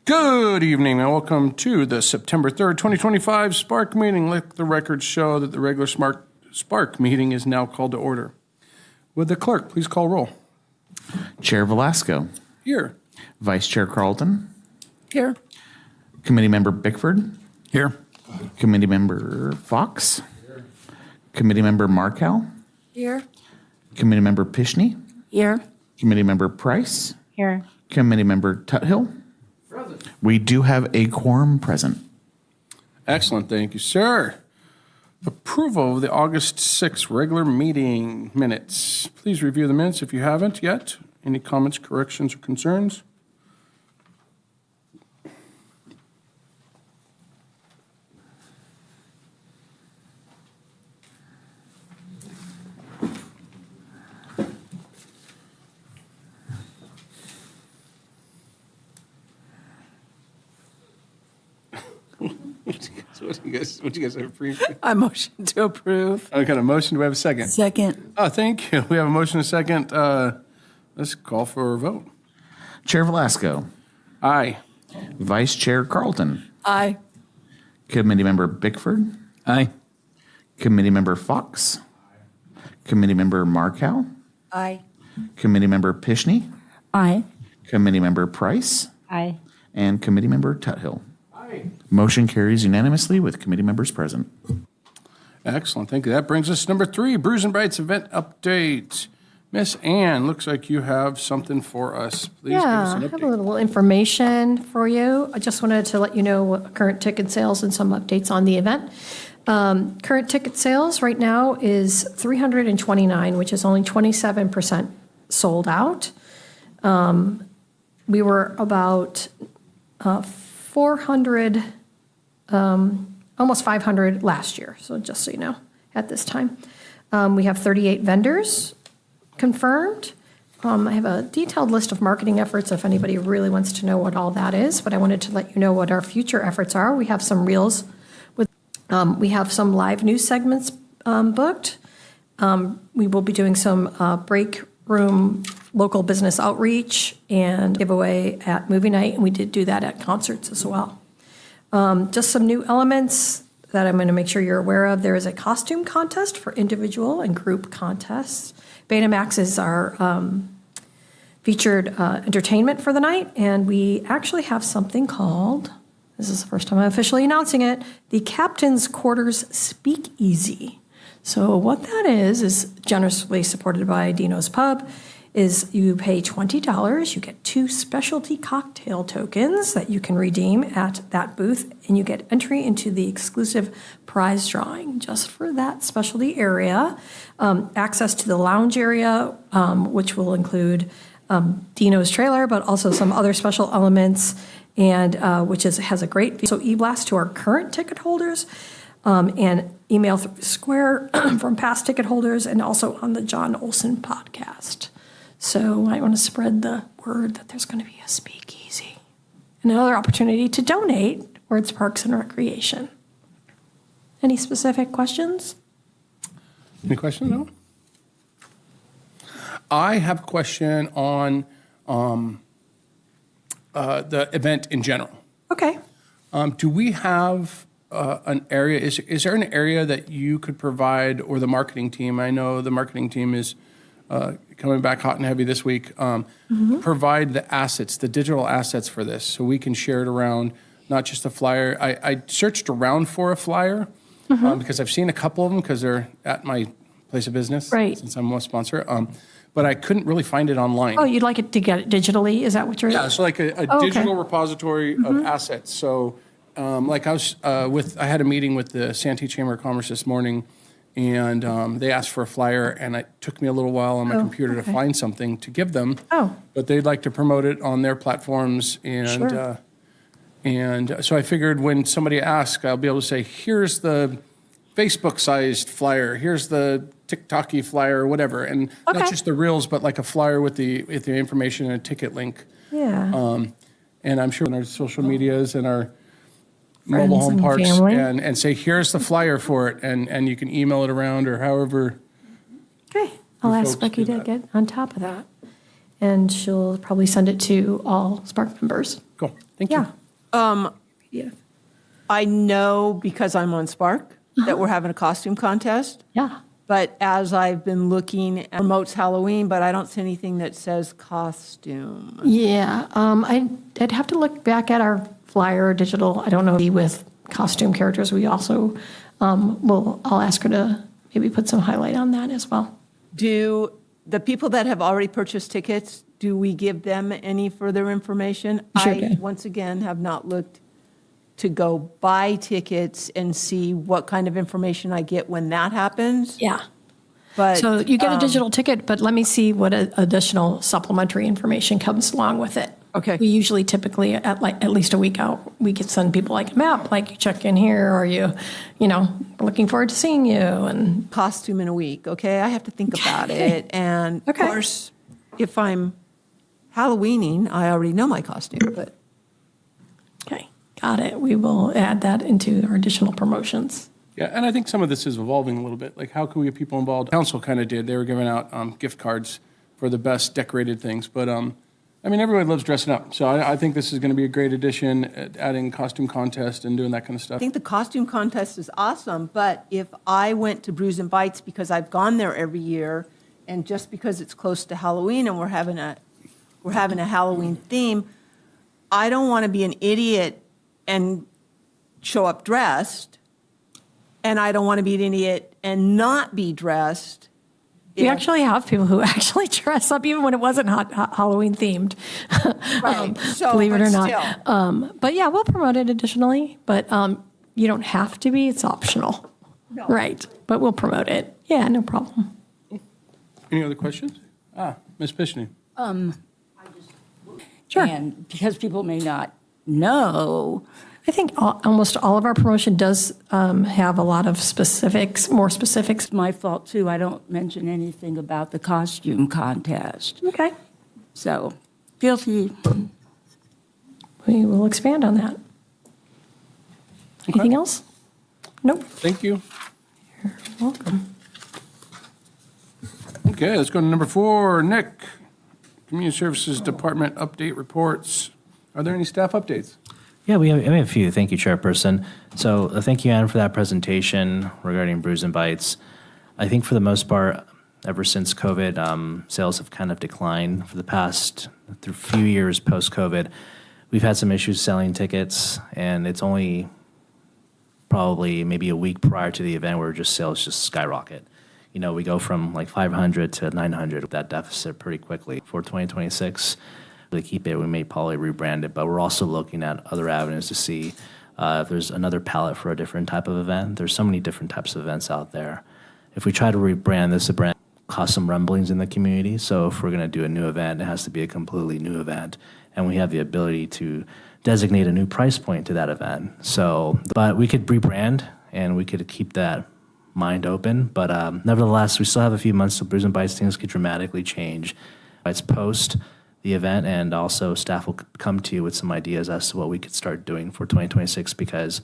Good evening and welcome to the September 3rd, 2025 SPARC Meeting. Let the records show that the regular SPARC Meeting is now called to order. Would the clerk please call roll? Chair Velasco. Here. Vice Chair Carlton. Here. Committee Member Bickford. Here. Committee Member Fox. Here. Committee Member Markel. Here. Committee Member Pishney. Here. Committee Member Price. Here. Committee Member Tuthill. Present. We do have a quorum present. Excellent. Thank you, sir. Approval of the August 6th regular meeting minutes. Please review the minutes if you haven't yet. Any comments, corrections, or concerns? What do you guys have approved? I motion to approve. I got a motion. Do we have a second? Second. Oh, thank you. We have a motion and a second. Let's call for a vote. Chair Velasco. Aye. Vice Chair Carlton. Aye. Committee Member Bickford. Aye. Committee Member Fox. Aye. Committee Member Markel. Aye. Committee Member Pishney. Aye. Committee Member Price. Aye. And Committee Member Tuthill. Motion carries unanimously with committee members present. Excellent. Thank you. That brings us to number 3, Brews and Bites event update. Miss Ann, looks like you have something for us. Please give us Yeah, an I have a update. little information for you. I just wanted to let you know what current ticket sales and some updates on the event. Current ticket sales right now is 329, which is only 27% sold out. We were about 400, almost 500 last year, so just so you know, at this time. We have 38 vendors confirmed. I have a detailed list of marketing efforts if anybody really wants to know what all that is, but I wanted to let you know what our future efforts are. We have some reels with, we have some live news segments booked. We will be doing some break room local business outreach and giveaway at movie night, and we did do that at concerts as well. Just some new elements that I'm going to make sure you're aware of. There is a costume contest for individual and group contests. Betamax is our featured entertainment for the night, and we actually have something called, this is the first time I'm officially announcing it, the Captain's Quarters Speakeasy. So what that is generously supported by Dino's Pub, is you pay $20, you get 2 specialty cocktail tokens that you can redeem at that booth, and you get entry into the exclusive prize drawing just for that specialty area. Access to the lounge area, which will include Dino's trailer, but also some other special elements, and which has a great e-blast to our current ticket holders, and email through Square from past ticket holders, and also on the John Olson podcast. So I want to spread the word that there's going to be a speakeasy. And another opportunity to donate towards Parks and Recreation. Any specific questions? Any questions? No? I have a question on the event in general. Okay. Do we have an area, is there an area that you could provide, or the marketing team, I know the marketing team is coming back hot and heavy this week, provide the assets, the digital assets for this, so we can share it around, not just a flyer. I searched around for a flyer because I've seen a couple of them because they're at my place of business, right, since I'm a sponsor, but I couldn't really find it online. Oh, you'd like it to get it digitally? Is that what you're... Yeah, so like a digital repository of assets. So like I had a meeting with the Santee Chamber of Commerce this morning, and they asked for a flyer, and it took me a little while on my computer to find something to give them. Oh. But they'd like to promote it on their platforms, and sure. And so I figured when somebody asks, I'll be able to say, here's the Facebook-sized flyer, here's the TikTok-y flyer, or whatever, and not just the reels, but like a flyer with the information and a ticket link. Yeah. And I'm sure in our social medias and our mobile home parks, and say, here's the flyer for it, and you can email it around or however. Okay, I'll ask Becky to get on top of that. and she'll probably send it to all SPARC members. Cool. Thank you. Yeah. Yeah. I know because I'm on SPARC that we're having a costume contest. Yeah. But as I've been looking, it promotes Halloween, but I don't see anything that says costume. Yeah. I'd have to look back at our flyer digital. I don't know with costume characters. We also I'll ask her to maybe put some highlight on that as well. Do the people that have already purchased tickets, do we give them any further information? Sure I, do. once again, have not looked to go buy tickets and see what kind of information I get when that happens. Yeah. But So you get a digital ticket, but let me see what additional supplementary information comes along with it. Okay. We usually typically at least a week out, we could send people like a map, like you check in here, or you know, we're looking forward to seeing you, and costume in a week, okay? I have to think about it. And Okay. of course, if I'm Halloweening, I already know my costume, but okay, got it. We will add that into our additional promotions. Yeah, and I think some of this is evolving a little bit. Like, how can we get people involved? Council kind of did. They were giving out gift cards for the best decorated things. But, I mean, everyone loves dressing up. So I think this is going to be a great addition, adding costume contest and doing that kind of I stuff. think the costume contest is awesome. But if I went to Brews and Bites because I've gone there every year, and just because it's close to Halloween and we're having a Halloween theme, I don't want to be an idiot and show up dressed, and I don't want to be an idiot and not be dressed. We if- actually have people who actually dress up even when it wasn't Halloween themed. Right. So, believe it but or not. still. But yeah, we'll promote it additionally, but you don't have to be, it's optional. No. Right, but we'll promote it. Yeah, no problem. Any other questions? Ms. Pishny. Sure. And because people may not know, I think almost all of our promotion does have a lot of specifics, more specifics. it's my fault too, I don't mention anything about the costume contest. Okay. So feel free. We will expand on that. Anything else? Nope. Thank you. You're welcome. Okay, let's go to number 4. Nick, Community Services Department update reports. Are there any staff updates? Yeah, we have a few. Thank you, Chairperson. So thank you, Ann, for that presentation regarding Brews and Bites. I think for the most part, ever since COVID, sales have kind of declined for the past few years post-COVID. We've had some issues selling tickets, and it's only probably maybe a week prior to the event where just sales just skyrocket. You know, we go from like 500 to 900 with that deficit pretty quickly. For 2026, to keep it, we may probably rebrand it, but we're also looking at other avenues to see if there's another palette for a different type of event. There's so many different types of events out there. If we try to rebrand this, a brand cause some rumblings in the community. So if we're going to do a new event, it has to be a completely new event, and we have the ability to designate a new price point to that event. So, but we could rebrand and we could keep that mind open. But nevertheless, we still have a few months till Brews and Bites. Things could dramatically change. It's post the event, and also staff will come to you with some ideas as to what we could start doing for 2026, because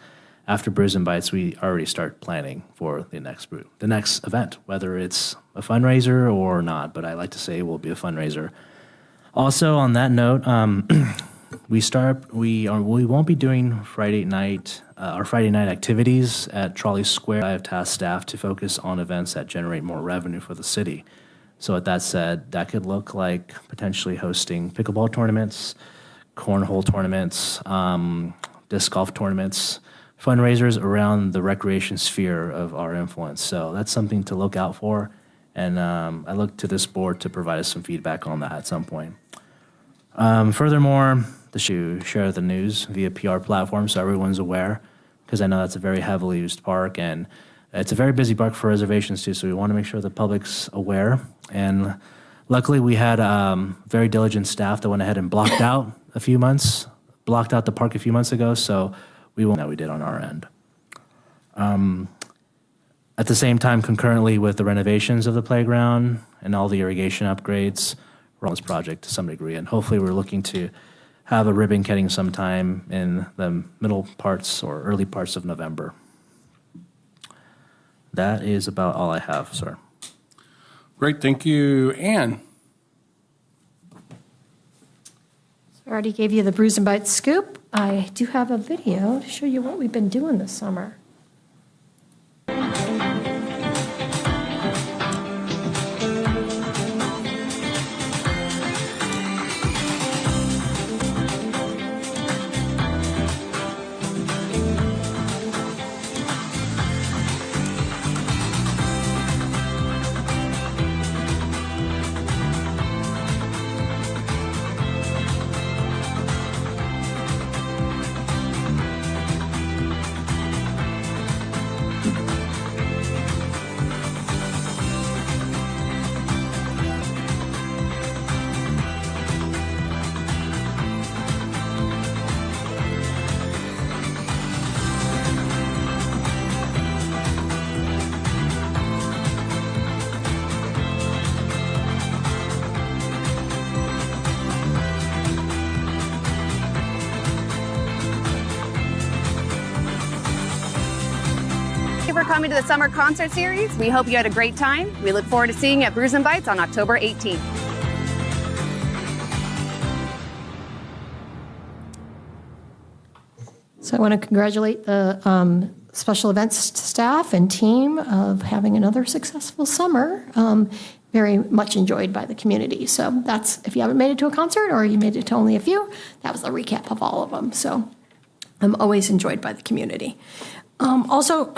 after Brews and Bites, we already start planning for the next event, whether it's a fundraiser or not. But I like to say it will be a fundraiser. Also, on that note, we won't be doing Friday night activities at Trolley Square. I have tasked staff to focus on events that generate more revenue for the city. So with that said, that could look like potentially hosting pickleball tournaments, cornhole tournaments, disc golf tournaments, fundraisers around the recreation sphere of our influence. So that's something to look out for. And I look to this board to provide us some feedback on that at some point. Furthermore, to share the news via PR platform so everyone's aware, because I know that's a very heavily used park, and it's a very busy park for reservations too, so we want to make sure the public's aware. And luckily we had very diligent staff that went ahead and blocked out the park a few months ago, so we won't that we did on our end. At the same time, concurrently with the renovations of the playground and all the irrigation upgrades, we're on this project to some degree, and hopefully we're looking to have a ribbon cutting sometime in the middle parts or early parts of November. That is about all I have, sir. Great, thank you. Ann? I already gave you the Brews and Bites scoop. I do have a video to show you what we've been doing this summer. Thank you for coming to the Summer Concert Series. We hope you had a great time. We look forward to seeing you at Brews and Bites on October 18th. So I want to congratulate the special events staff and team of having another successful summer. Very much enjoyed by the community. So that's, if you haven't made it to a concert or you made it to only a few, that was the recap of all of them. So I'm always enjoyed by the community. Also,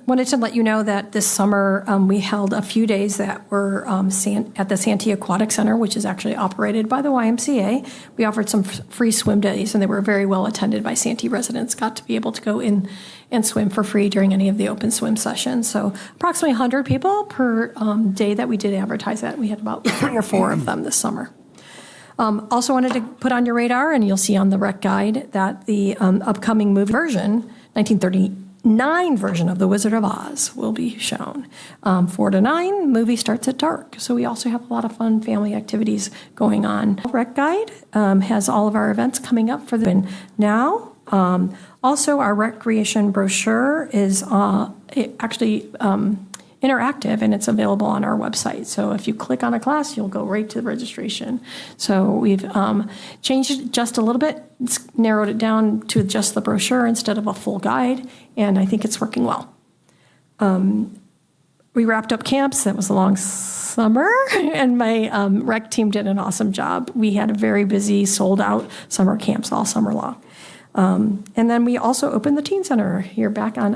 wanted to let you know that this summer we held a few days that were at the Santee Aquatic Center, which is actually operated by the YMCA. We offered some free swim days, and they were very well attended by Santee residents. Got to be able to go in and swim for free during any of the open swim sessions. So approximately 100 people per day that we did advertise that. We had about 3 or 4 of them this summer. Also wanted to put on your radar, and you'll see on the rec guide, that the upcoming movie version, 1939 version of The Wizard of Oz will be shown. 4 to 9, movie starts at dark. So we also have a lot of fun family activities going on. Rec guide has all of our events coming up for the now. Also, our recreation brochure is actually interactive, and it's available on our website. So if you click on a class, you'll go right to the registration. So we've changed it just a little bit, narrowed it down to just the brochure instead of a full guide, and I think it's working well. We wrapped up camps. That was a long summer, and my rec team did an awesome job. We had a very busy, sold-out summer camps all summer long. And then we also opened the Teen Center here back on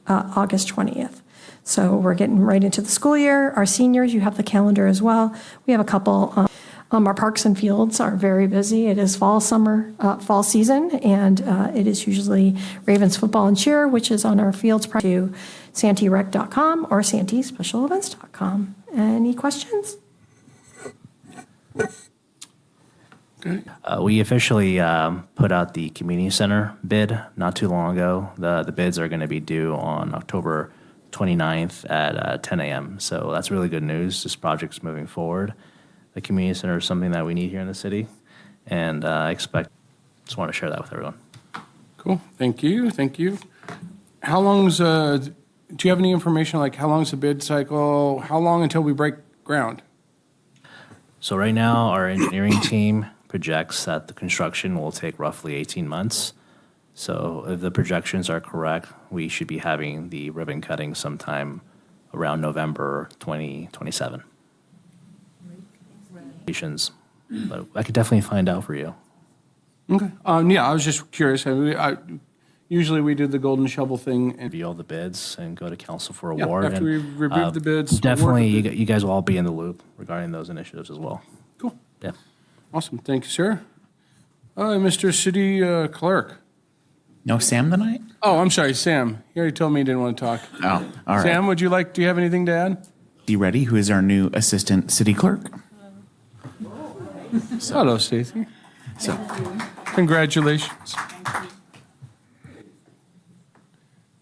August 20th. So we're getting right into the school year. Our seniors, you have the calendar as well. We have a couple. Our parks and fields are very busy. It is fall season, and it is usually Ravens football and cheer, which is on our fields prior to SanteeRec.com or SanteeSpecialEvents.com. Any questions? Okay. We officially put out the community center bid not too long ago. The bids are going to be due on October 29th at 10 a.m. So that's really good news. This project's moving forward. The community center is something that we need here in the city, and I just want to share that with everyone. Cool. Thank you. Thank you. How long's, do you have any information, like how long's the bid cycle? How long until we break ground? So right now, our engineering team projects that the construction will take roughly 18 months. So if the projections are correct, we should be having the ribbon cutting sometime around November 2027. But I could definitely find out for you. Okay. Yeah, I was just curious. Usually we do the golden shovel thing. And Review all the bids and go to council for yeah, award. after we've reviewed the bids. we'll work Definitely, with you guys will all be in the loop regarding those initiatives as well. Cool. Yeah. Awesome. Thank you, sir. Mr. City Clerk. No Sam tonight? Oh, I'm sorry, Sam. You already told me you didn't want to talk. Oh, all right. Sam, do you have anything to add? You ready? Who is our new assistant city clerk? Hello, Stacy. So, Congratulations.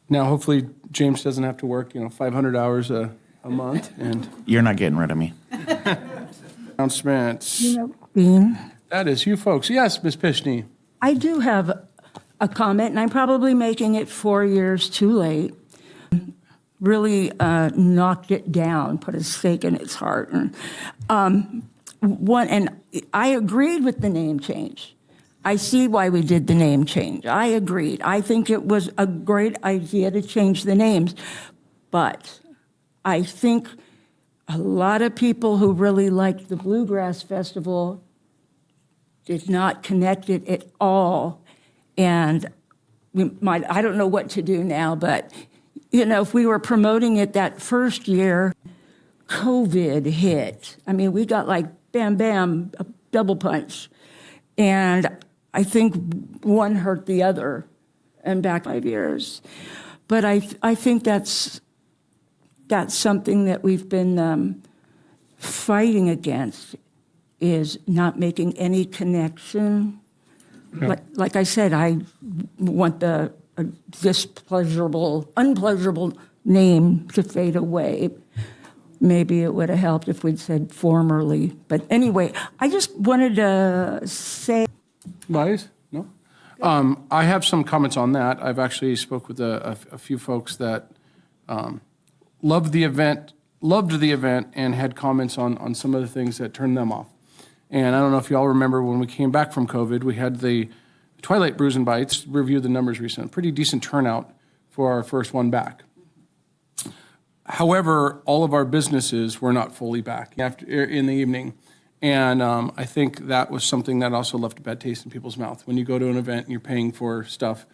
Now, hopefully, James doesn't have to work, 500 hours a month. And you're not getting rid of me. announcements. Bean, That is you folks. Yes, Ms. Pishney. I do have a comment, and I'm probably making it 4 years too late. Really knocked it down, put a stake in its heart. And I agreed with the name change. I see why we did the name change. I agreed. I think it was a great idea to change the names. But I think a lot of people who really liked the Bluegrass Festival did not connect it at all. And I don't know what to do now, but, if we were promoting it that first year, COVID hit. I mean, we got like bam, bam, a double punch. And I think one hurt the other and back 5 years. But I think that's something that we've been fighting against, is not making any connection. Yeah. Like I said, I want the unpleasurable name to fade away. Maybe it would have helped if we'd said formerly. But anyway, I just wanted to say. Bias? No? I have some comments on that. I've actually spoke with a few folks that loved the event, and had comments on some of the things that turned them off. And I don't know if you all remember when we came back from COVID, we had the Twilight Brews and Bites, reviewed the numbers recently, pretty decent turnout for our first one back. However, all of our businesses were not fully back in the evening. And I think that was something that also left a bad taste in people's mouth when you go to an event and you're paying for stuff.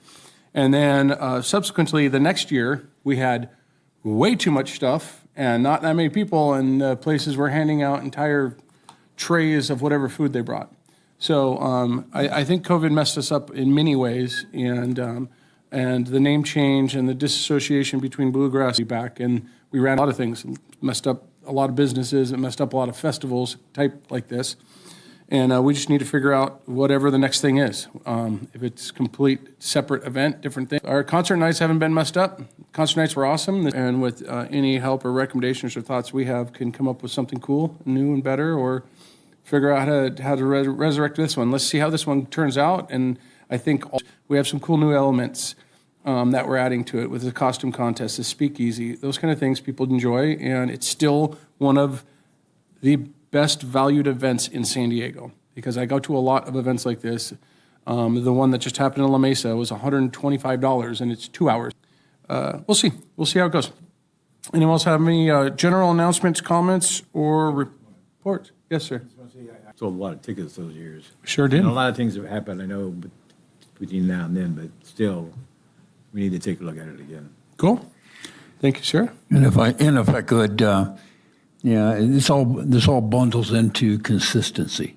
And then subsequently, the next year, we had way too much stuff and not that many people, and places were handing out entire trays of whatever food they brought. So I think COVID messed us up in many ways, and the name change and the disassociation between Bluegrass back, and we ran a lot of things, messed up a lot of businesses, it messed up a lot of festivals type like this, and we just need to figure out whatever the next thing is. If it's complete separate event, different thing. Our concert nights haven't been messed up. Concert nights were awesome, and with any help or recommendations or thoughts we have, can come up with something cool, new and better, or figure out how to resurrect this one. Let's see how this one turns out, and I think we have some cool new elements that we're adding to it with the costume contest, the speakeasy, those kind of things people enjoy, and it's still one of the best valued events in San Diego, because I go to a lot of events like this. The one that just happened in La Mesa was $125, and it's 2 hours. We'll see. We'll see how it goes. Anyone else have any general announcements, comments, or reports? Yes, sir. I sold a lot of tickets those years. Sure did. And a lot of things have happened, I know, between now and then, but still, we need to take a look at it again. Cool. Thank you, sir. And if I could, this all bundles into consistency.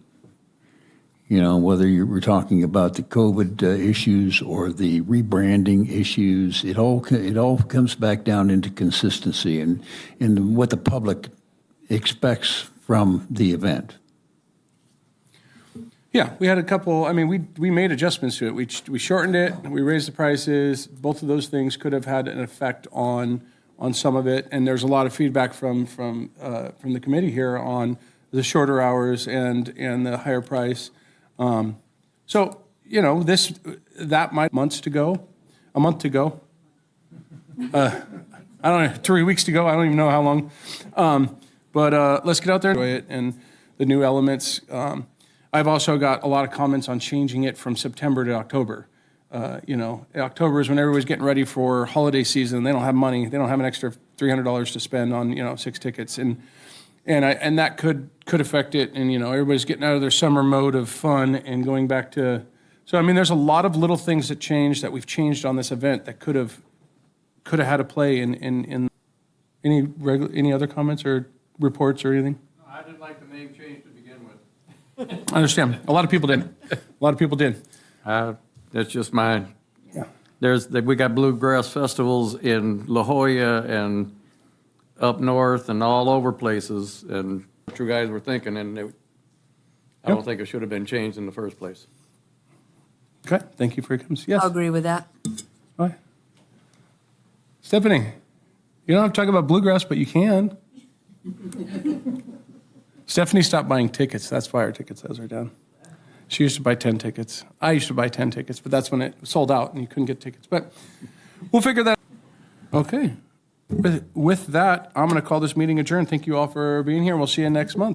Whether we're talking about the COVID issues or the rebranding issues, it all comes back down into consistency and what the public expects from the event. Yeah, we had a couple. I mean, we made adjustments to it. We shortened it. We raised the prices. Both of those things could have had an effect on some of it. And there's a lot of feedback from the committee here on the shorter hours and the higher price. So that might a month to go. I don't know, 3 weeks to go. I don't even know how long. But let's get out there and enjoy it and the new elements. I've also got a lot of comments on changing it from September to October. October is when everybody's getting ready for holiday season. They don't have money. They don't have an extra $300 to spend on 6 tickets, and that could affect it. And everybody's getting out of their summer mode of fun and going back to. So I mean, there's a lot of little things that we've changed on this event that could have had a play in any other comments or reports or anything. No, I didn't like the name change to begin with. I understand. A lot of people did. That's just mine. Yeah. We got bluegrass festivals in La Jolla and up north and all over places, and what you guys were thinking, and I don't think it should have been changed in the first place. Okay. Thank you for your comments. Yes. I'll agree with that. All right. Stephanie, you don't have to talk about bluegrass, but you can. Stephanie stopped buying tickets. That's why our ticket sales are down. She used to buy 10 tickets. I used to buy 10 tickets, but that's when it sold out and you couldn't get tickets. But we'll figure that out. Okay. With that, I'm going to call this meeting adjourned. Thank you all for being here. We'll see you next month.